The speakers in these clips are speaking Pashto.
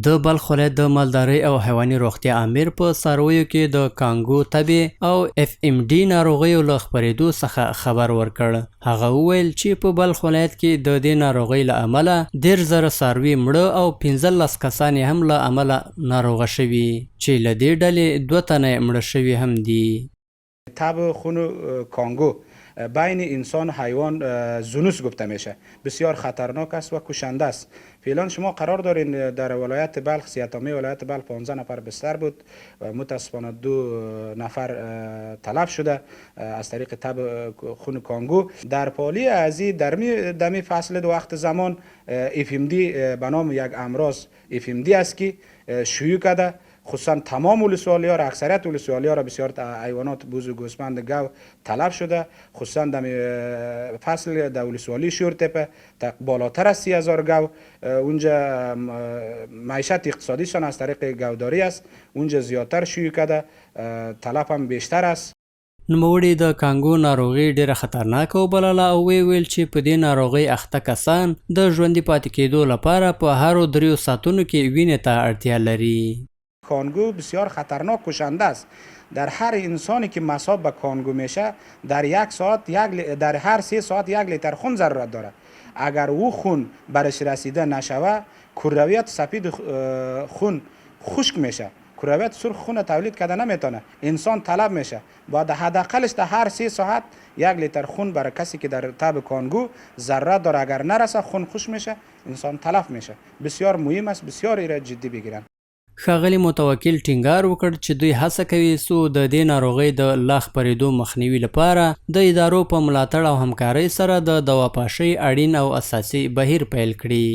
د بلخ ولایت د مالدارۍ او حیواني روغتیا امیر په څارویو کې د کانګو تبې او اف ام ډي ناروغیو له خپرېدو څخه خبر ورکړ. هغه وویل چې په بلخ ولایت کې د دې ناروغۍ له امله 10,000 څاروي مړه او 15 کسان هم له امله ناروغه شوي چې له دې ډلې 2 تنه مړه شوي هم دي. تب خون کانگو بین انسان و حیوان زونوس گفته میشه، بسیار خطرناک است و کشنده است. فعلا شما قرار دارین در ولایت بلخ، سیاتامی ولایت بلخ 15 نفر بستر بود و متاسفانه 2 نفر تلف شده از طریق تب خون کانگو. در پالی ازی در می فصل دو وقت زمان اف ام دی به نام یک امراض اف ام دی است که شیوع کرده، خصوصا تمام ولسوالی ها را، اکثریت ولسوالی ها را بسیار حیوانات بوز و گوسفند گاو تلف شده، خصوصا در فصل در ولسوالی شورتپه بالاتر از 30,000 گاو اونجا معیشت اقتصادیشان از طریق گاوداری است، اونجا زیادتر شیوع کرده، تلف هم بیشتر است. نوموړي د کانګو ناروغي ډیره خطرناکه وبلله او ویل چې په دې ناروغۍ اخته کسان د ژوندي پاتې کېدو لپاره په هرو 3 ساعتونو کې وینې ته اړتیا لري. کانگو بسیار خطرناک کشنده است. در هر انسانی که مصاب به کانگو میشه در در هر 3 ساعت 1 لیتر خون ضرورت داره. اگر او خون برش رسیده نشوه کرویات سفید خون خشک میشه، کرویات سرخ خون تولید کرده نمیتونه، انسان طلب میشه. باید حداقلش در هر 3 ساعت 1 لیتر خون برای کسی که در تب کانگو ضرورت داره، اگر نرسه خون خشک میشه، انسان تلف میشه. بسیار مهم است، بسیار ایره جدی بگیرن. ښاغلي متوکل ټینګار وکړ چې دوی هڅه کوي څو د دې ناروغۍ د لا خپرېدو مخنیوي لپاره د ادارو په ملاتړ او همکارۍ سره د دواپاشۍ اړین او اساسي بهیر پیل کړي.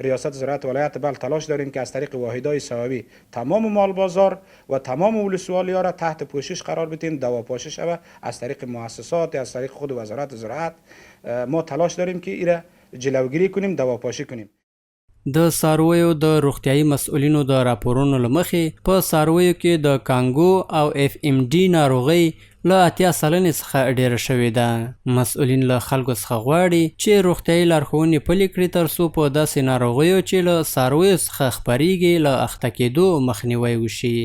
ریاست زراعت ولایت بلخ تلاش داریم که از طریق واحدهای سوابی تمام مال بازار و تمام ولسوالی ها را تحت پوشش قرار بدیم، دواپاشی شود از طریق مؤسسات، از طریق خود وزارت زراعت. ما تلاش داریم که ایره جلوگیری کنیم، دواپاشی کنیم. د څارویو د روغتیايي مسؤلینو د راپورونو له مخې په څارویو کې د کانګو او اف ام ډي ناروغۍ له 80 سلنې څخه ډیره شوې ده. مسؤلین له خلکو څخه غواړي چې روغتیايي لارښوونې پلي کړي ترڅو په داسې ناروغیو چې له څارویو څخه خپریږي له اخته کېدو مخنیوی وشي.